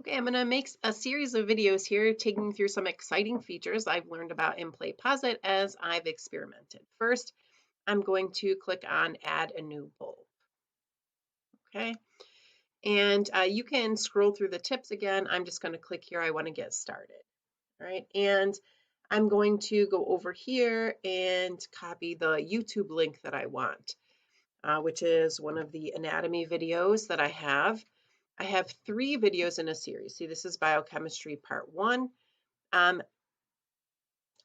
Okay, I'm going to make a series of videos here taking you through some exciting features I've learned about in PlayPosit as I've experimented. First, I'm going to click on Add a New Bulb. Okay, and you can scroll through the tips again. I'm just going to click here. I want to get started. All right, and I'm going to go over here and copy the YouTube link that I want, which is one of the anatomy videos that I have. I have 3 videos in a series. See, this is biochemistry part 1.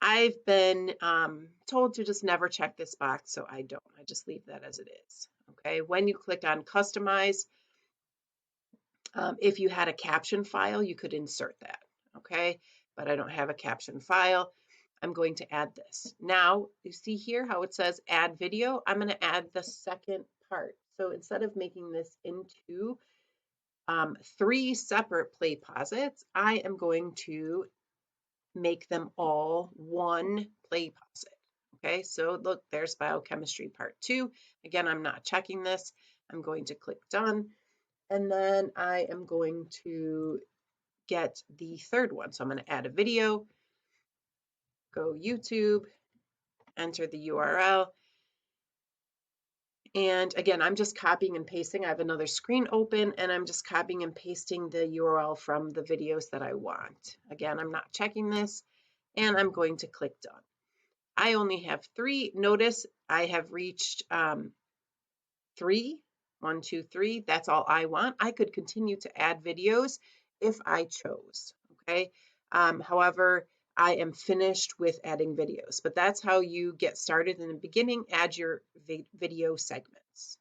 I've been told to just never check this box, so I don't. I just leave that as it is. Okay, when you click on customize, if you had a caption file, you could insert that. Okay, but I don't have a caption file. I'm going to add this. Now, you see here how it says add video? I'm going to add the second part. So instead of making this into 3 separate PlayPosits, I am going to make them all one PlayPosit. Okay, so look, there's biochemistry part 2. Again, I'm not checking this. I'm going to click done. And then I am going to get the third one. So I'm going to add a video, go YouTube, enter the URL. And again, I'm just copying and pasting. I have another screen open and I'm just copying and pasting the URL from the videos that I want. Again, I'm not checking this and I'm going to click done. I only have 3. Notice I have reached 3. 1, 2, 3. That's all I want. I could continue to add videos if I chose. Okay. However, I am finished with adding videos, but that's how you get started in the beginning. Add your video segments.